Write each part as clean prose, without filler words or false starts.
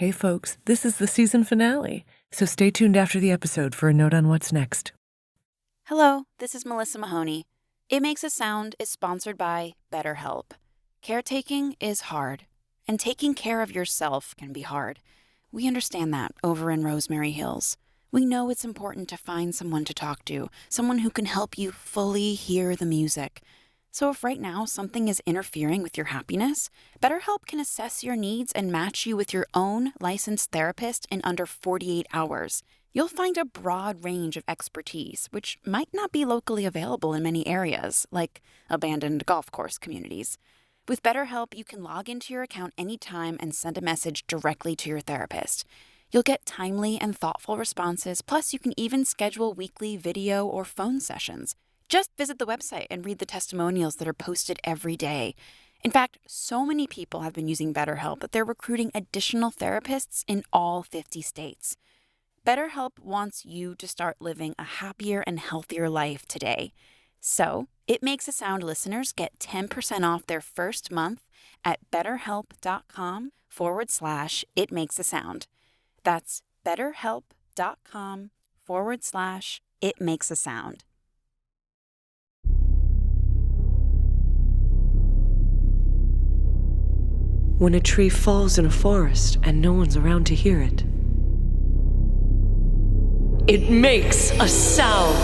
Hey folks, this is the season finale, so stay tuned after the episode for a note on what's next. Hello, this is Melissa Mahoney. It Makes a Sound is sponsored by BetterHelp. Caretaking is hard, and taking care of yourself can be hard. We understand that over in Rosemary Hills. We know it's important to find someone to talk to, someone who can help you fully hear the music. So if right now something is interfering with your happiness, BetterHelp can assess your needs and match you with your own licensed therapist in under 48 hours. You'll find a broad range of expertise, which might not be locally available in many areas, like abandoned golf course communities. With BetterHelp, you can log into your account anytime and send a message directly to your therapist. You'll get timely and thoughtful responses, plus you can even schedule weekly video or phone sessions. Just visit the website and read the testimonials that are posted every day. In fact, so many people have been using BetterHelp that they're recruiting additional therapists in all 50 states. BetterHelp wants you to start living a happier and healthier life today. So, It Makes a Sound listeners get 10% off their first month at betterhelp.com/itmakesasound. That's betterhelp.com/itmakesasound. When a tree falls in a forest and no one's around to hear it, it makes a sound.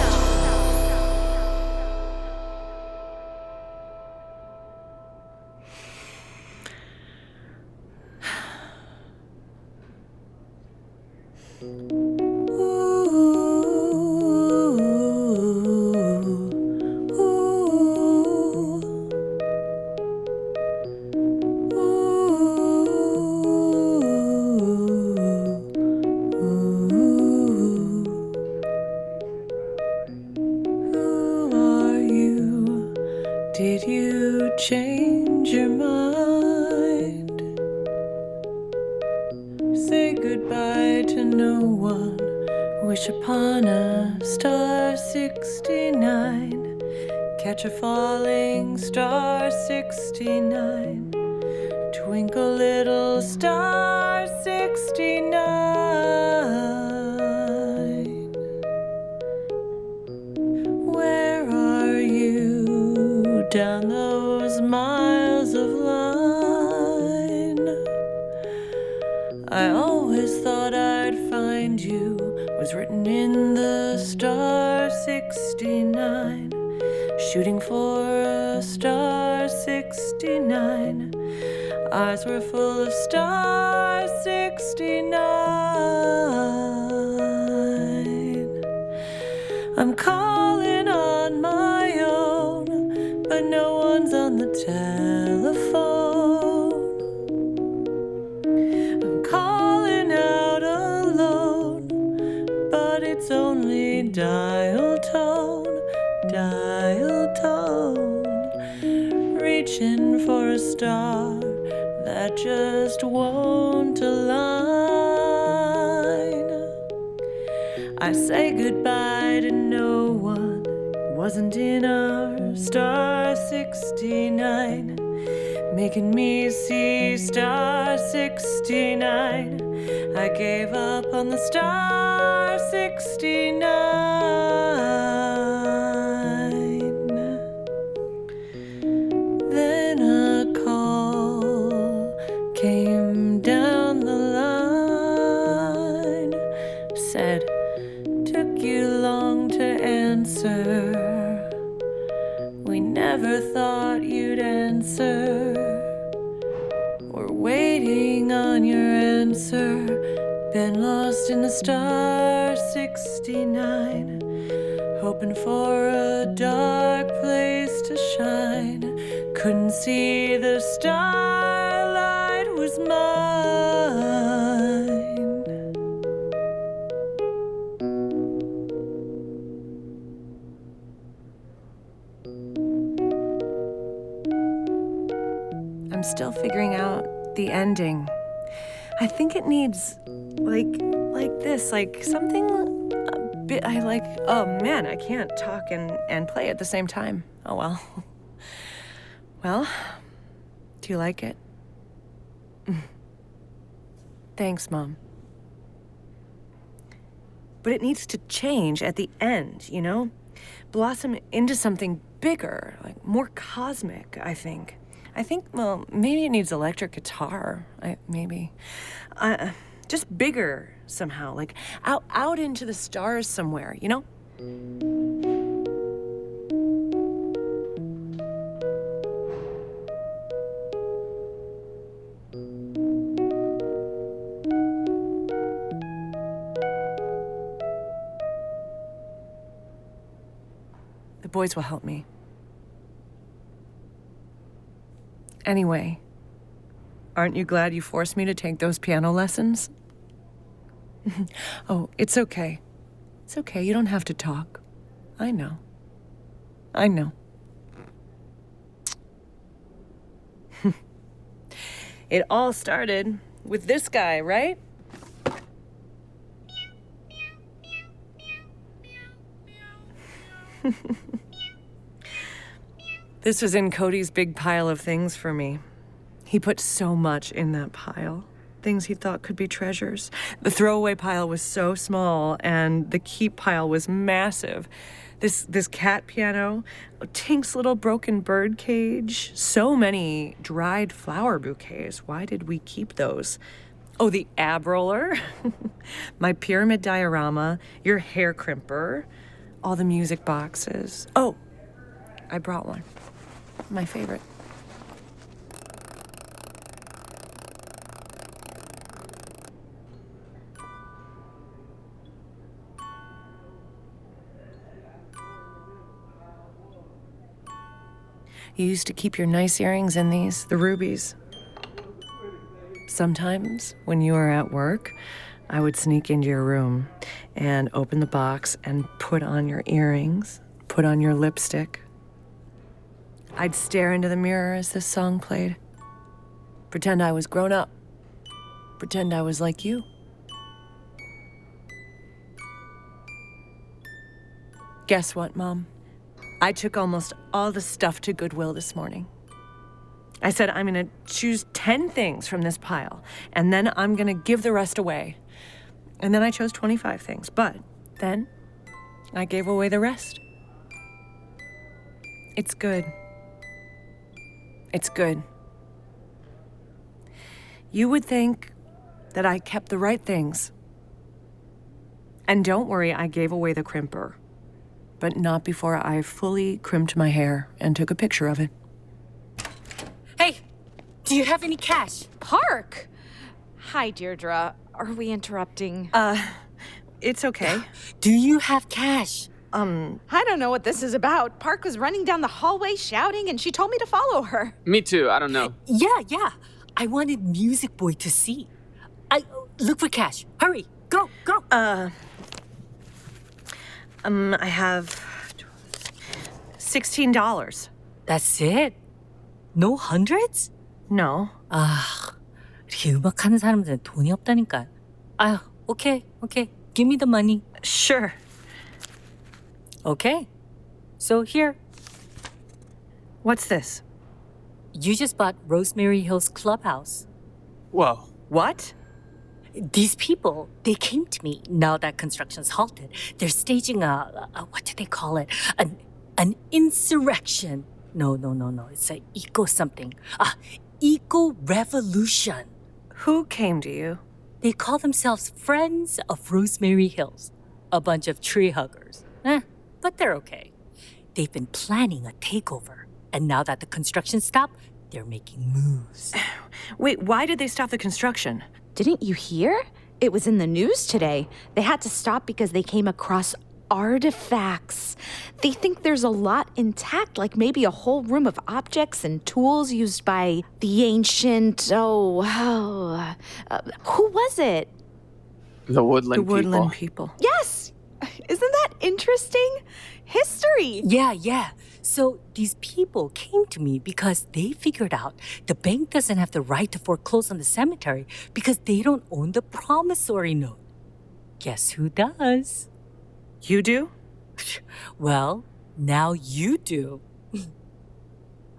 Did you change your mind? Say goodbye to no one. Wish upon a star 69. Catch a falling star 69. Twinkle little star 69. Where are you down those miles of line? I always thought I'd find you, was written in the star 69. Shooting for a star 69. Eyes were full of star 69. I'm calling on my own, but no one's on the telephone. I'm calling out alone, but it's only dial tone, dial tone. Reaching for a star that just won't align. I say goodbye to no one, wasn't in our star 69. Making me see star 69. I gave up on the star 69. Then a call came down the line. Said, took you long to answer. We never thought you'd answer. We're waiting on your answer. Been lost in the star 69. Hoping for a dark place to shine. Couldn't see the starlight was mine. I'm still figuring out the ending. I think it needs like this, like something a bit. Oh man, I can't talk and play at the same time. Oh well. Well, do you like it? Thanks, Mom. But it needs to change at the end, you know? Blossom into something bigger, like more cosmic, I think. Well, maybe it needs electric guitar. Maybe. Just bigger somehow, like out into the stars somewhere, you know? The boys will help me. Anyway, aren't you glad you forced me to take those piano lessons? Oh, it's okay. It's okay, you don't have to talk. I know. It all started with this guy, right? This was in Cody's big pile of things for me. He put so much in that pile. Things he thought could be treasures. The throwaway pile was so small, and the keep pile was massive. This cat piano, Tink's little broken bird cage, so many dried flower bouquets. Why did we keep those? Oh, the ab roller, my pyramid diorama, your hair crimper, all the music boxes. Oh, I brought one. My favorite. You used to keep your nice earrings in these, the rubies. Sometimes, when you were at work, I would sneak into your room and open the box and put on your earrings, put on your lipstick. I'd stare into the mirror as this song played. Pretend I was grown up. Pretend I was like you. Guess what, Mom? I took almost all the stuff to Goodwill this morning. I said I'm gonna choose 10 things from this pile, and then I'm gonna give the rest away. And then I chose 25 things, but then I gave away the rest. It's good. It's good. You would think that I kept the right things. And don't worry, I gave away the crimper. But not before I fully crimped my hair and took a picture of it. Hey, do you have any cash? Park! Hi, Deirdre. Are we interrupting? It's okay. Do you have cash? I don't know what this is about. Park was running down the hallway shouting, and she told me to follow her. Me too, I don't know. Yeah. I wanted Music Boy to see. Look for cash. Hurry, go. I have $16. That's it? No hundreds? No. 이렇게 음악하는 사람들은 돈이 없다니까. Okay. Give me the money. Sure. Okay. So here. What's this? You just bought Rosemary Hill's clubhouse. Whoa. What? These people, they came to me now that construction's halted. They're staging what do they call it? An insurrection. No. It's a eco-something. Eco-revolution. Who came to you? They call themselves Friends of Rosemary Hills. A bunch of tree huggers. But they're okay. They've been planning a takeover. And now that the construction stopped, they're making moves. Wait, why did they stop the construction? Didn't you hear? It was in the news today. They had to stop because they came across artifacts. They think there's a lot intact, like maybe a whole room of objects and tools used by the ancient, who was it? The Woodland people. Yes! Isn't that interesting? History! Yeah. So these people came to me because they figured out the bank doesn't have the right to foreclose on the cemetery because they don't own the promissory note. Guess who does? You do? Well, now you do.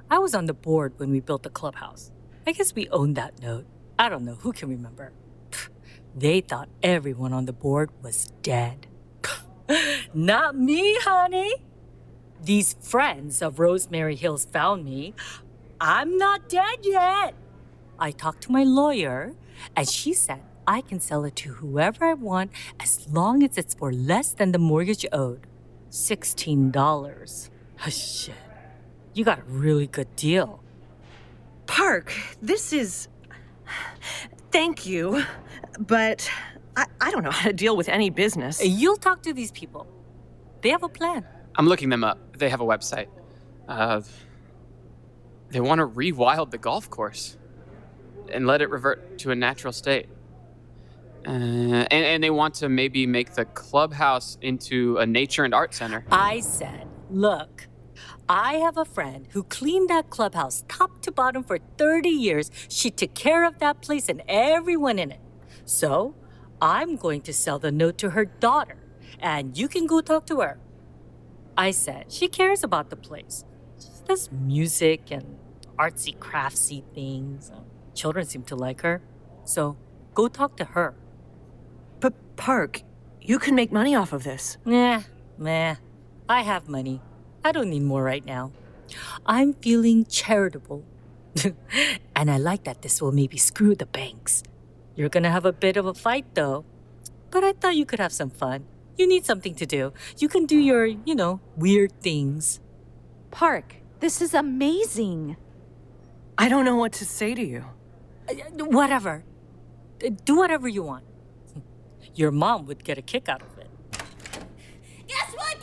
I was on the board when we built the clubhouse. I guess we owned that note. I don't know. Who can remember? They thought everyone on the board was dead. Not me, honey. These friends of Rosemary Hills found me. I'm not dead yet. I talked to my lawyer, and she said I can sell it to whoever I want as long as it's for less than the mortgage owed. $16. Shit. You got a really good deal. Park, this is... Thank you, but I don't know how to deal with any business. You'll talk to these people. They have a plan. I'm looking them up. They have a website. They want to rewild the golf course and let it revert to a natural state. And they want to maybe make the clubhouse into a nature and art center. I said, look, I have a friend who cleaned that clubhouse top to bottom for 30 years. She took care of that place and everyone in it. So I'm going to sell the note to her daughter, and you can go talk to her. I said she cares about the place. She does music and artsy, craftsy things. Children seem to like her. So go talk to her. But Park, you can make money off of this. Meh. I have money. I don't need more right now. I'm feeling charitable. And I like that this will maybe screw the banks. You're gonna have a bit of a fight, though. But I thought you could have some fun. You need something to do. You can do your, weird things. Park, this is amazing. I don't know what to say to you. Whatever. Do whatever you want. Your mom would get a kick out of it. Guess what?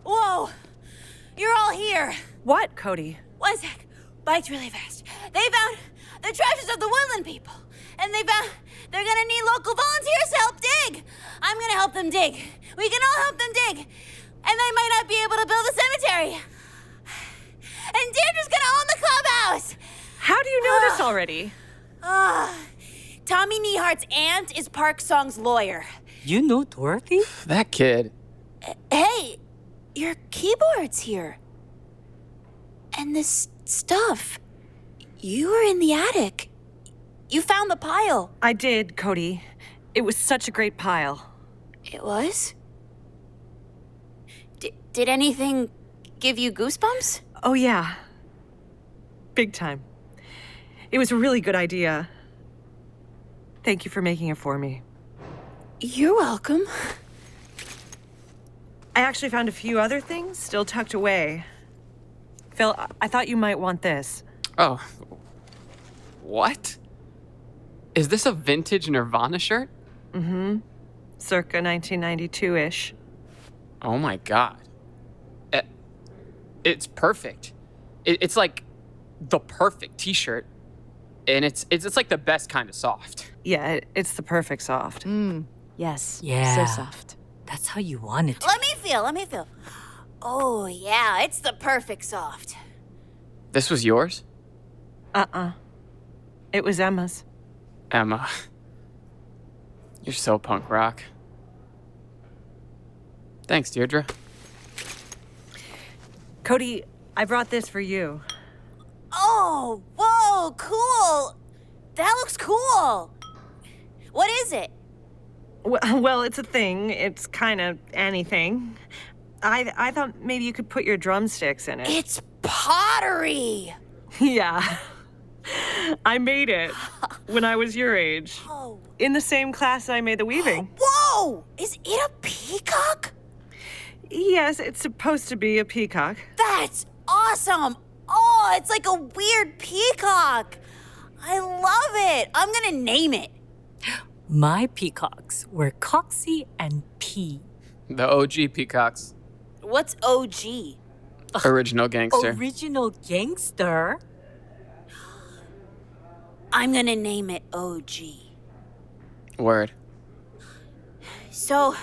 Whoa! You're all here. What, Cody? One sec. Bikes really fast. They found the treasures of the woodland people. And they're gonna need local volunteers to help dig. I'm gonna help them dig. We can all help them dig. And they might not be able to build a cemetery. And Deirdre's gonna own the clubhouse. How do you know this already? Tommy Nehart's aunt is Park Song's lawyer. You know Dorothy? That kid. Hey, your keyboard's here. And this stuff. You were in the attic. You found the pile. I did, Cody. It was such a great pile. It was? Did anything give you goosebumps? Oh, yeah. Big time. It was a really good idea. Thank you for making it for me. You're welcome. I actually found a few other things still tucked away. Phil, I thought you might want this. Oh. What? Is this a vintage Nirvana shirt? Mm-hmm. Circa 1992-ish. Oh my god. It's perfect. It's like the perfect t-shirt. And it's like the best kind of soft. Yeah, it's the perfect soft. Yes. Yeah. So soft. That's how you want it to. Let me feel. Oh, yeah, it's the perfect soft. This was yours? It was Emma's. Emma. You're so punk rock. Thanks, Deirdre. Cody, I brought this for you. Oh, whoa, cool. That looks cool. What is it? Well, it's a thing. It's kind of anything. I thought maybe you could put your drumsticks in it. It's pottery. Yeah. I made it when I was your age. Oh. In the same class I made the weaving. Whoa! Is it a peacock? Yes, it's supposed to be a peacock. That's awesome. Oh, it's like a weird peacock. I love it. I'm gonna name it. My peacocks were Coxie and P. The OG peacocks. What's OG? Original gangster. Original gangster? I'm gonna name it OG. Word. So,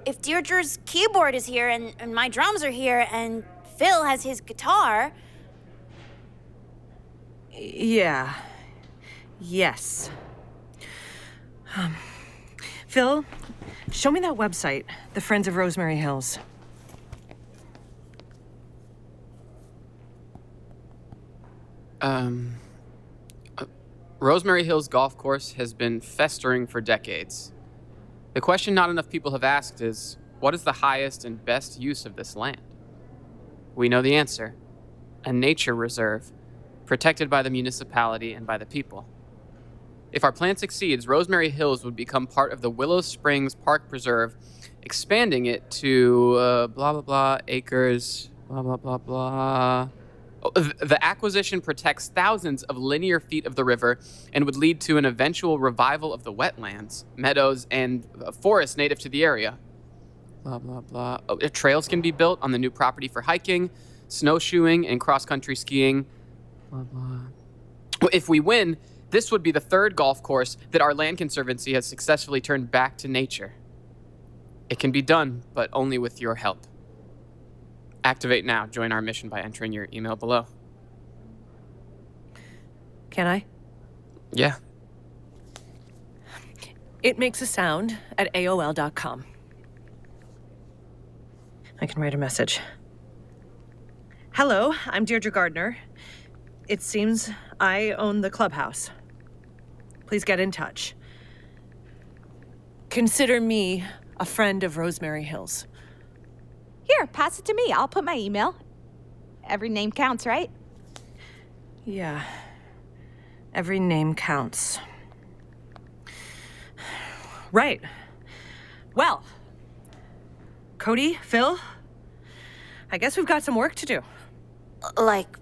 if Deirdre's keyboard is here and my drums are here and Phil has his guitar... Yeah. Yes. Phil, show me that website, the Friends of Rosemary Hills. Rosemary Hills Golf Course has been festering for decades. The question not enough people have asked is, what is the highest and best use of this land? We know the answer. A nature reserve, protected by the municipality and by the people. If our plan succeeds, Rosemary Hills would become part of the Willow Springs Park Preserve, expanding it to blah, blah, blah, acres, blah, blah, blah, blah. The acquisition protects thousands of linear feet of the river and would lead to an eventual revival of the wetlands, meadows, and forests native to the area. Blah, blah, blah. Trails can be built on the new property for hiking, snowshoeing, and cross-country skiing. Blah, blah. If we win, this would be the third golf course that our land conservancy has successfully turned back to nature. It can be done, but only with your help. Activate now. Join our mission by entering your email below. Can I? Yeah. It makes a sound at AOL.com. I can write a message. Hello, I'm Deirdre Gardner. It seems I own the clubhouse. Please get in touch. Consider me a friend of Rosemary Hills. Here, pass it to me. I'll put my email. Every name counts, right? Yeah. Every name counts. Right. Well, Cody, Phil, I guess we've got some work to do. Like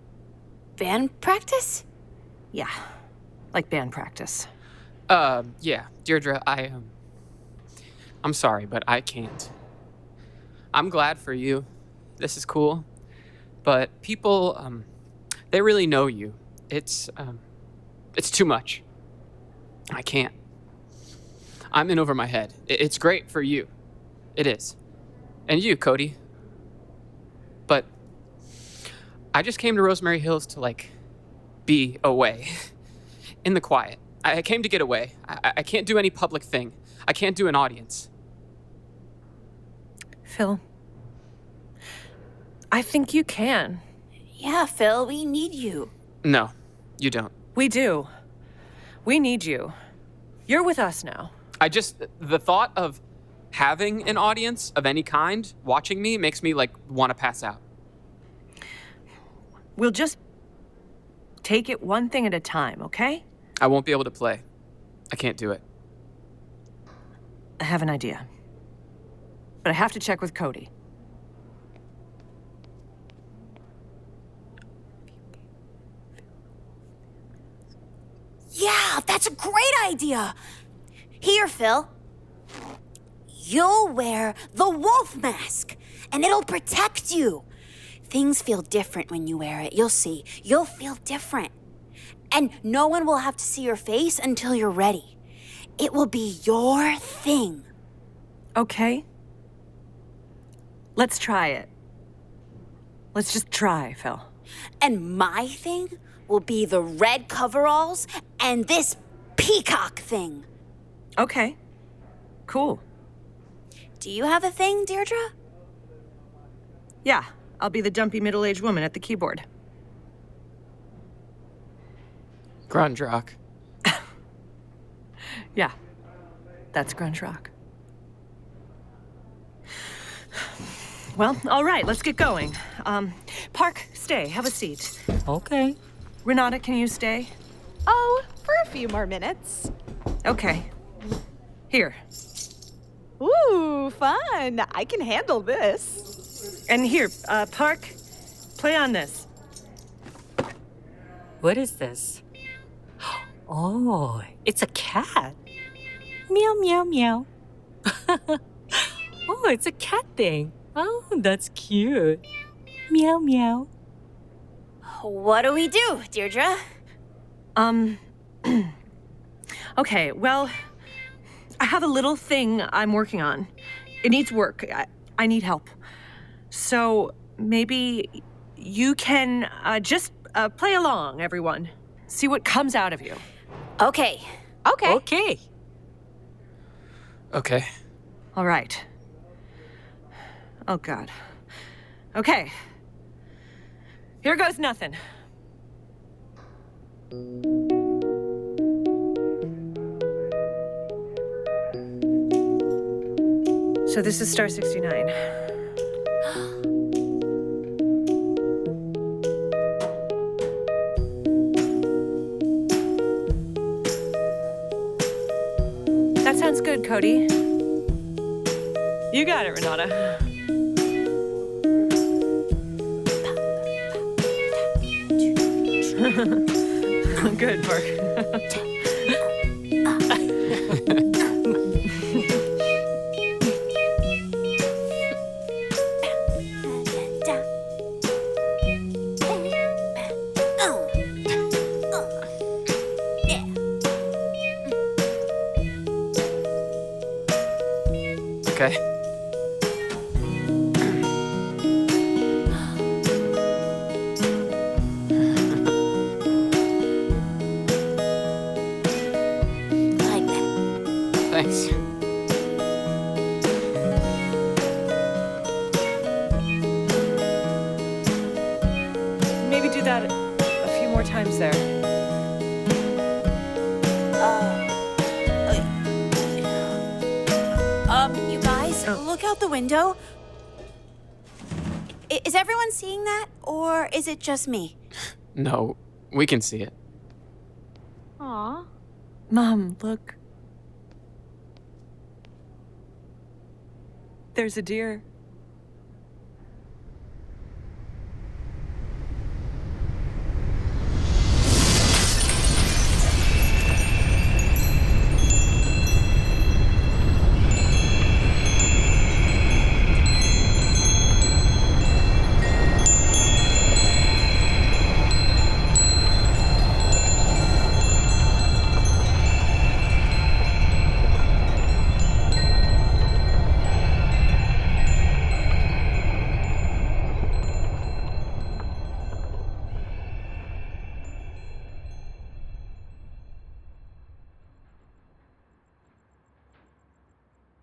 band practice? Yeah, like band practice. Yeah, Deirdre, I'm sorry, but I can't. I'm glad for you. This is cool. But people, they really know you. It's too much. I can't. I'm in over my head. It's great for you. It is. And you, Cody. But I just came to Rosemary Hills to, be away. In the quiet. I came to get away. I can't do any public thing. I can't do an audience. Phil, I think you can. Yeah, Phil, we need you. No, you don't. We do. We need you. You're with us now. The thought of having an audience of any kind watching me makes me, want to pass out. We'll just take it one thing at a time, okay? I won't be able to play. I can't do it. I have an idea. But I have to check with Cody. Yeah, that's a great idea. Here, Phil. You'll wear the wolf mask, and it'll protect you. Things feel different when you wear it. You'll see. You'll feel different. And no one will have to see your face until you're ready. It will be your thing. Okay. Let's try it. Let's just try, Phil. And my thing will be the red coveralls and this peacock thing. Okay. Cool. Do you have a thing, Deirdre? Yeah, I'll be the dumpy middle-aged woman at the keyboard. Grunge rock. Yeah, that's grunge rock. Well, all right, let's get going. Park, stay, have a seat. Okay. Renata, can you stay? Oh, for a few more minutes. Okay. Here. Ooh, fun. I can handle this. And here, Park, play on this. What is this? Oh, it's a cat. Meow, meow, meow. Oh, it's a cat thing. Oh, that's cute. Meow, meow. What do we do, Deirdre? Okay, well, I have a little thing I'm working on. It needs work. I need help. So maybe you can just play along, everyone. See what comes out of you. Okay. Okay. Okay. Okay. All right. Oh, God. Okay. Here goes nothing. So this is star 69. That sounds good, Cody. You got it, Renata. Good, Mark. Okay. Thanks. Maybe do that a few more times there. You guys, look out the window. Is everyone seeing that, or is it just me? No, we can see it. Aw. Mom, look. There's a deer.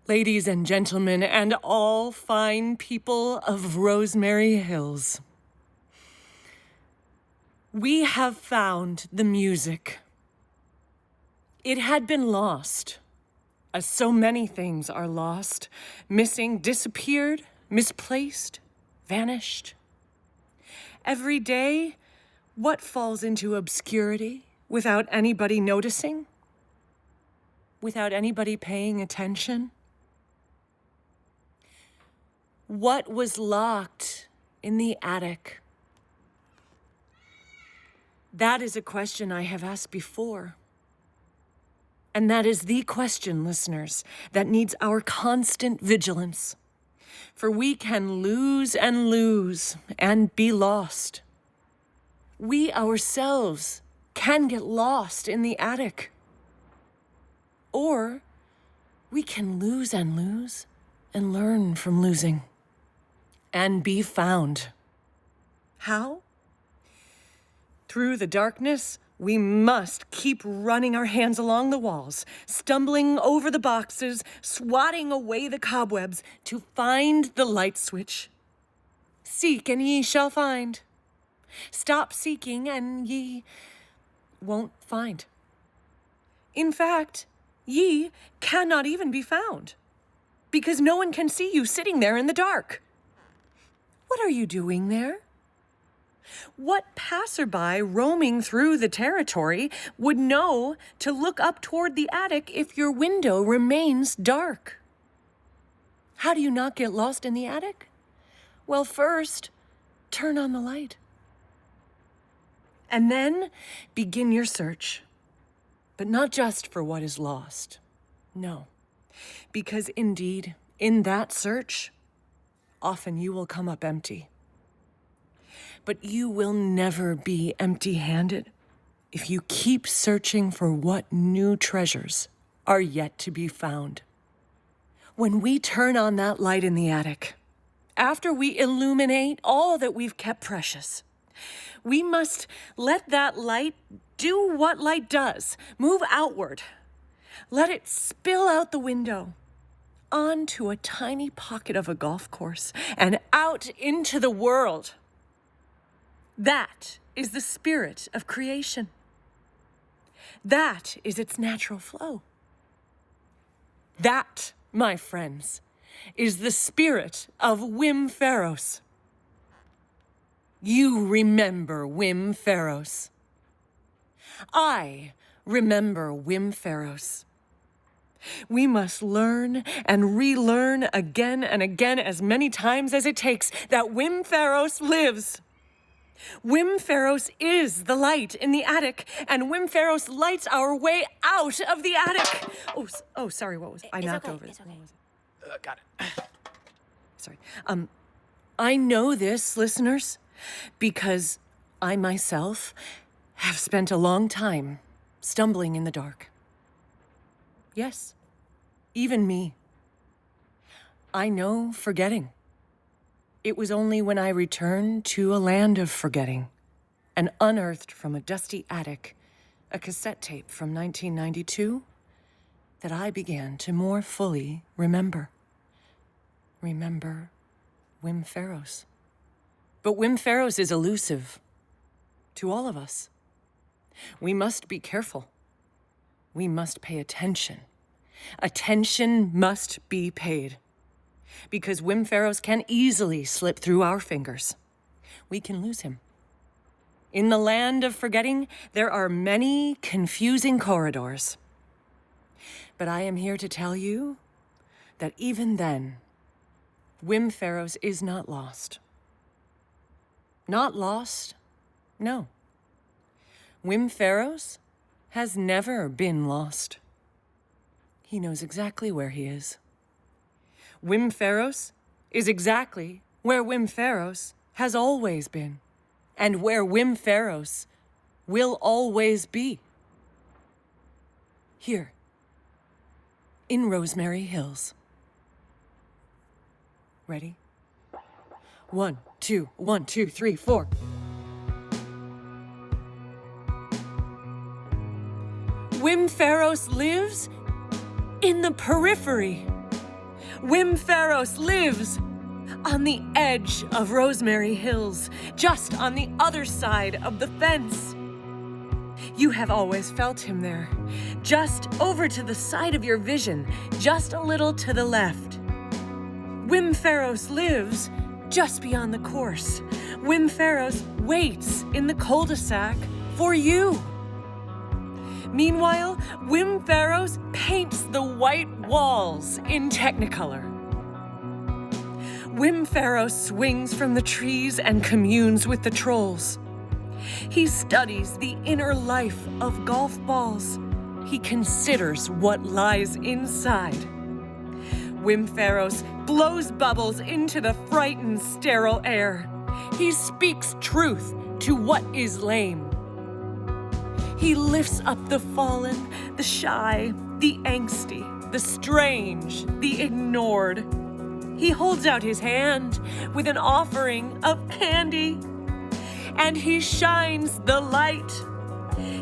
Ladies and gentlemen, and all fine people of Rosemary Hills, we have found the music. It had been lost, as so many things are lost, missing, disappeared, misplaced, vanished. Every day, what falls into obscurity without anybody noticing? Without anybody paying attention? What was locked in the attic? That is a question I have asked before. And that is the question, listeners, that needs our constant vigilance. For we can lose and be lost. We ourselves can get lost in the attic. Or we can lose and learn from losing. And be found. How? Through the darkness, we must keep running our hands along the walls, stumbling over the boxes, swatting away the cobwebs to find the light switch. Seek and ye shall find. Stop seeking and ye won't find. In fact, ye cannot even be found because no one can see you sitting there in the dark. What are you doing there? What passerby roaming through the territory would know to look up toward the attic if your window remains dark? How do you not get lost in the attic? Well, first, turn on the light. And then begin your search. But not just for what is lost. No. Because indeed, in that search, often you will come up empty. But you will never be empty-handed if you keep searching for what new treasures are yet to be found. When we turn on that light in the attic, after we illuminate all that we've kept precious, we must let that light do what light does, move outward. Let it spill out the window, onto a tiny pocket of a golf course, and out into the world. That is the spirit of creation. That is its natural flow. That, my friends, is the spirit of Wynne Pharos. You remember Wynne Pharos. I remember Wynne Pharos. We must learn and relearn again and again as many times as it takes that Wynne Pharos lives. Wynne Pharos is the light in the attic, and Wynne Pharos lights our way out of the attic. Oh, sorry, what was it? I knocked over it. It's okay. What was it? Got it. Sorry. I know this, listeners, because I myself have spent a long time stumbling in the dark. Yes, even me. I know forgetting. It was only when I returned to a land of forgetting and unearthed from a dusty attic a cassette tape from 1992 that I began to more fully remember. Remember Wynne Pharos. But Wynne Pharos is elusive to all of us. We must be careful. We must pay attention. Attention must be paid. Because Wynne Pharos can easily slip through our fingers. We can lose him. In the land of forgetting, there are many confusing corridors. But I am here to tell you that even then, Wynne Pharos is not lost. Not lost? No. Wynne Pharos has never been lost. He knows exactly where he is. Wynne Pharos is exactly where Wynne Pharos has always been, and where Wynne Pharos will always be. Here, in Rosemary Hills. Ready? 1, 2, 1, 2, 3, 4. Wynne Pharos lives in the periphery. Wynne Pharos lives on the edge of Rosemary Hills, just on the other side of the fence. You have always felt him there, just over to the side of your vision, just a little to the left. Wynne Pharos lives just beyond the course. Wynne Pharos waits in the cul-de-sac for you. Meanwhile, Wynne Pharos paints the white walls in Technicolor. Wynne Pharos swings from the trees and communes with the trolls. He studies the inner life of golf balls. He considers what lies inside. Wynne Pharos blows bubbles into the frightened, sterile air. He speaks truth to what is lame. He lifts up the fallen, the shy, the angsty, the strange, the ignored. He holds out his hand with an offering of candy, and he shines the light.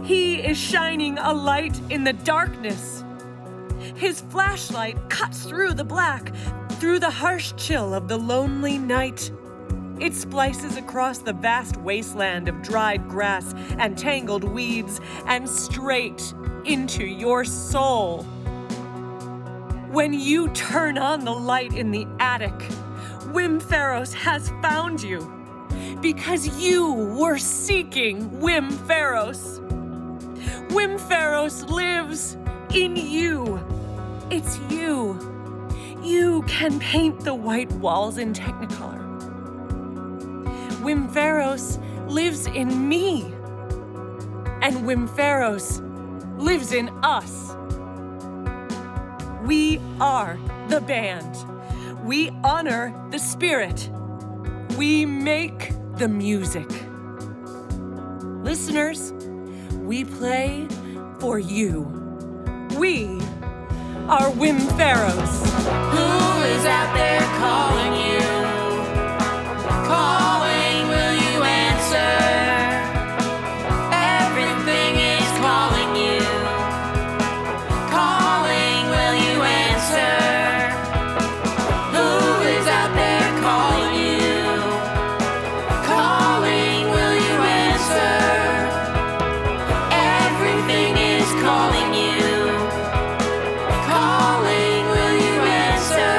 He is shining a light in the darkness. His flashlight cuts through the black, through the harsh chill of the lonely night. It splices across the vast wasteland of dried grass and tangled weeds and straight into your soul. When you turn on the light in the attic, Wynne Pharos has found you because you were seeking Wynne Pharos. Wynne Pharos lives in you. It's you. You can paint the white walls in Technicolor. Wynne Pharos lives in me. And Wynne Pharos lives in us. We are the band. We honor the spirit. We make the music. Listeners, we play for you. We are Wynne Pharos. Who is out there calling you? Calling, will you answer? Everything is calling you. Calling, will you answer? Who is out there calling you? Calling, will you answer? Everything is calling you. Calling, will you answer?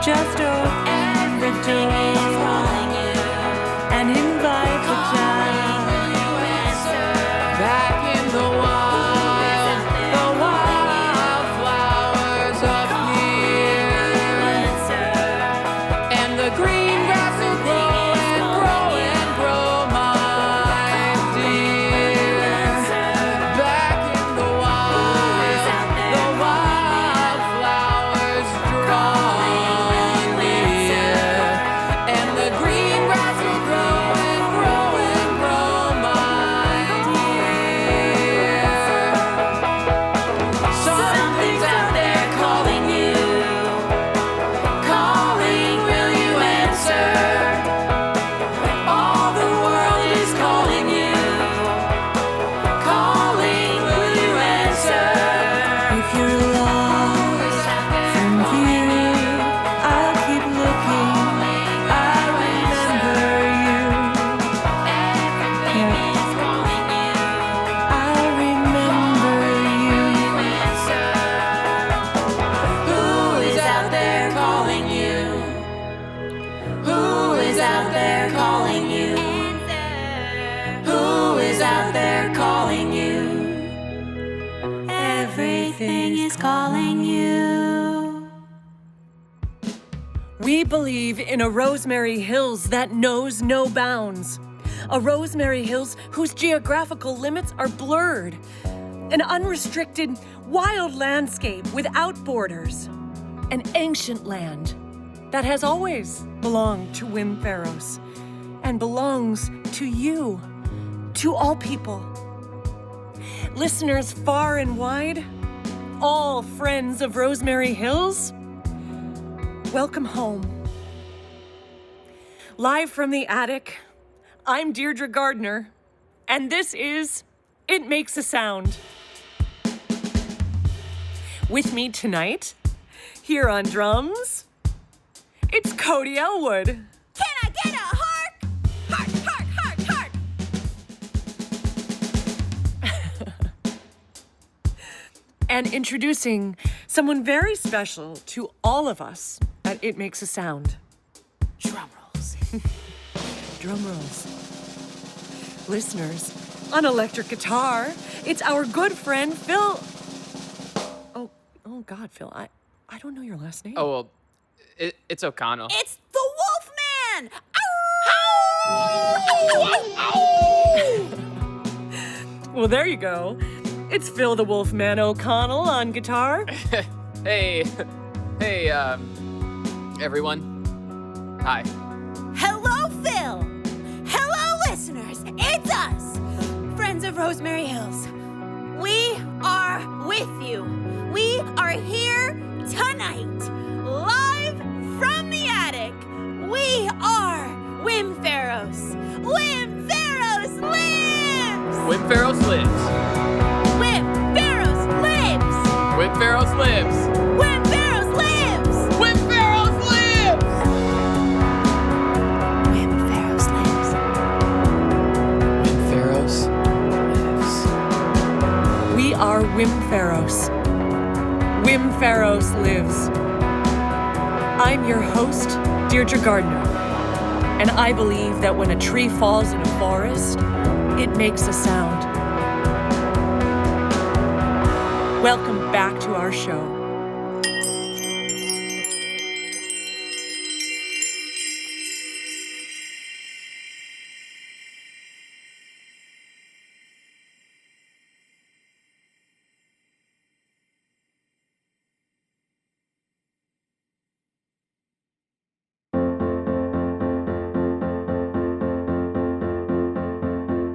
just open the door and invite the child Back in the wildflowers up here, and the green grass will grow and grow and grow, my dear. Back in the wildflowers draw near, and the green grass will grow and grow and grow, my dear. Something's out there calling you, calling, will you answer? All the world is calling you, calling, will you answer? If you're lost from view, I'll keep looking. I remember you. Everything is calling you. I remember you. Who is out there calling you? Who is out there calling you? Who is out there calling you? Everything is calling you. We believe in a Rosemary Hills that knows no bounds. A Rosemary Hills whose geographical limits are blurred. An unrestricted, wild landscape without borders. An ancient land that has always belonged to Wynne Pharos and belongs to you, to all people. Listeners far and wide, all friends of Rosemary Hills, welcome home. Live from the attic, I'm Deirdre Gardner, and this is It Makes a Sound. With me tonight, here on drums, it's Cody Elwood. Can I get a hark? Hark, hark, hark, hark. And introducing someone very special to all of us at It Makes a Sound. Drum rolls. Drum rolls. Listeners, on electric guitar, it's our good friend Phil. Oh God, Phil, I don't know your last name. Oh, well, it's O'Connell. It's the Wolfman! Well, there you go. It's Phil the Wolfman O'Connell on guitar. Hey, everyone. Hi. Hello, Phil! Hello, listeners! It's us, Friends of Rosemary Hills. We are with you. We are here tonight, live from the attic. We are Wynne Pharos. Wynne Pharos lives! Wynne Pharos lives. Wynne Pharos lives! Wynne Pharos lives. Wynne Pharos lives! Wynne Pharos lives. Wynne Pharos lives. Wynne Pharos lives. We are Wynne Pharos. Wynne Pharos lives. I'm your host, Deirdre Gardner, and I believe that when a tree falls in a forest, it makes a sound. Welcome back to our show.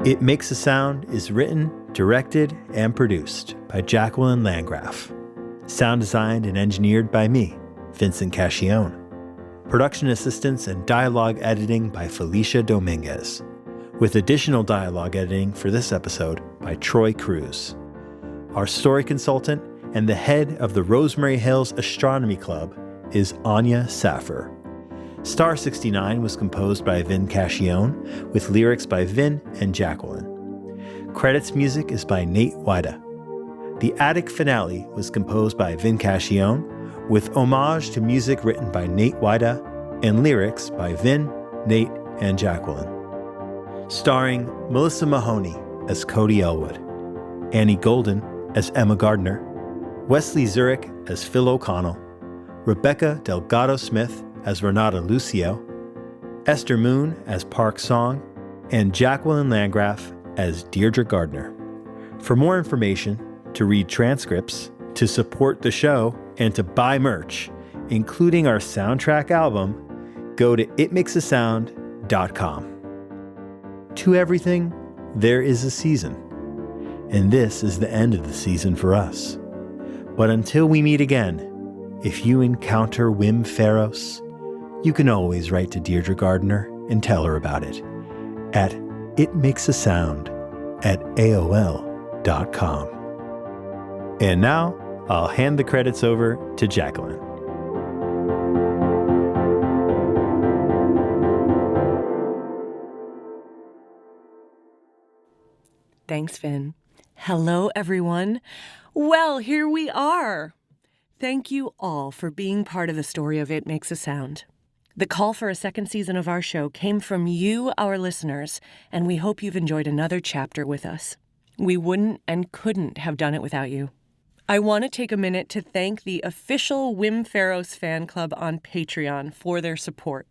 It Makes a Sound is written, directed, and produced by Jacquelyn Landgraf. Sound designed and engineered by me, Vincent Cascione. Production assistance and dialogue editing by Felicia Dominguez, with additional dialogue editing for this episode by Troy Cruz. Our story consultant and the head of the Rosemary Hills Astronomy Club is Anya Saffer. Star 69 was composed by Vin Cascione, with lyrics by Vin and Jacquelyn. Credits music is by Nate Wida. The Attic Finale was composed by Vin Cascione, with homage to music written by Nate Wida and lyrics by Wynne, Nate, and Jacquelyn. Starring Melissa Mahoney as Cody Elwood, Annie Golden as Emma Gardner, Wesley Zurick as Phil O'Connell, Rebecca Delgado Smith as Renata Lucio, Esther Moon as Park Song, and Jacquelyn Landgraf as Deirdre Gardner. For more information, to read transcripts, to support the show, and to buy merch, including our soundtrack album, go to itmakesasound.com. To everything, there is a season, and this is the end of the season for us. But until we meet again, if you encounter Wynne Pharos, you can always write to Deirdre Gardner and tell her about it at itmakesasound@aol.com. And now, I'll hand the credits over to Jacquelyn. Thanks, Finn. Hello, everyone. Well, here we are. Thank you all for being part of the story of It Makes a Sound. The call for a second season of our show came from you, our listeners, and we hope you've enjoyed another chapter with us. We wouldn't and couldn't have done it without you. I want to take a minute to thank the official Wynne Pharos fan club on Patreon for their support,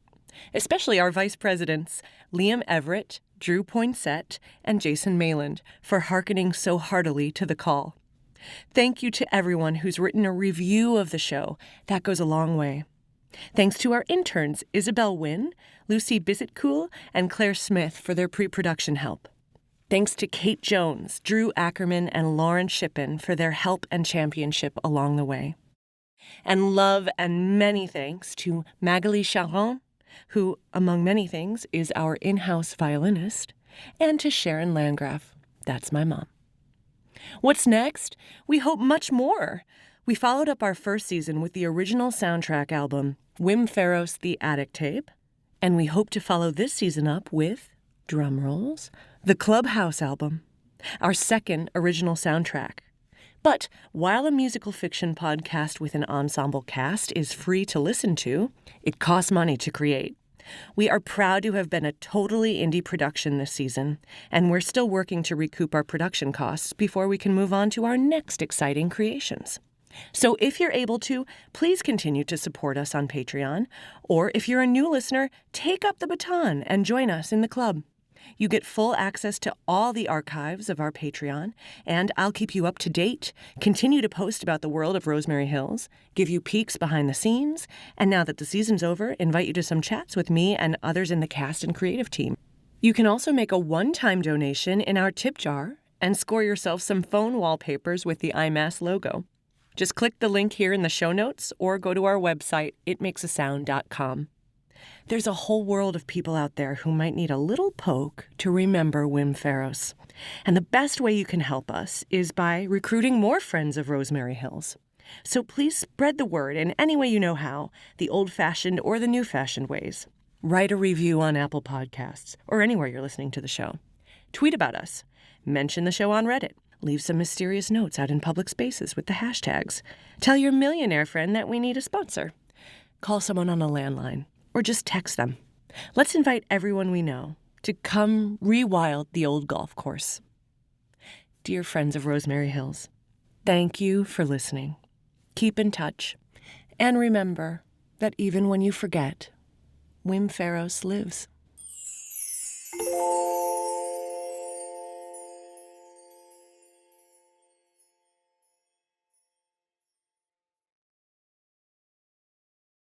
especially our vice presidents, Liam Everett, Drew Poinsette, and Jason Mayland, for hearkening so heartily to the call. Thank you to everyone who's written a review of the show. That goes a long way. Thanks to our interns, Isabelle Wynne, Lucie Bhisitskul, and Claire Smith for their pre-production help. Thanks to Kate Jones, Drew Ackerman, and Lauren Shippen for their help and championship along the way. And love and many thanks to Magali Charron, who, among many things, is our in-house violinist, and to Sharon Landgraf. That's my mom. What's next? We hope much more. We followed up our first season with the original soundtrack album, Wynne Pharos The Attic Tape, and we hope to follow this season up with, drum rolls, the Clubhouse album, our second original soundtrack. But while a musical fiction podcast with an ensemble cast is free to listen to, it costs money to create. We are proud to have been a totally indie production this season, and we're still working to recoup our production costs before we can move on to our next exciting creations. So if you're able to, please continue to support us on Patreon, or if you're a new listener, take up the baton and join us in the club. You get full access to all the archives of our Patreon, and I'll keep you up to date, continue to post about the world of Rosemary Hills, give you peeks behind the scenes, and now that the season's over, invite you to some chats with me and others in the cast and creative team. You can also make a one-time donation in our tip jar and score yourself some phone wallpapers with the IMAS logo. Just click the link here in the show notes or go to our website, itmakesasound.com. There's a whole world of people out there who might need a little poke to remember Wynne Pharos. And the best way you can help us is by recruiting more friends of Rosemary Hills. So please spread the word in any way you know how, the old-fashioned or the new-fashioned ways. Write a review on Apple Podcasts or anywhere you're listening to the show. Tweet about us. Mention the show on Reddit. Leave some mysterious notes out in public spaces with the hashtags. Tell your millionaire friend that we need a sponsor. Call someone on a landline. Or just text them. Let's invite everyone we know to come rewild the old golf course. Dear friends of Rosemary Hills, thank you for listening. Keep in touch. And remember that even when you forget, Wynne Pharos lives.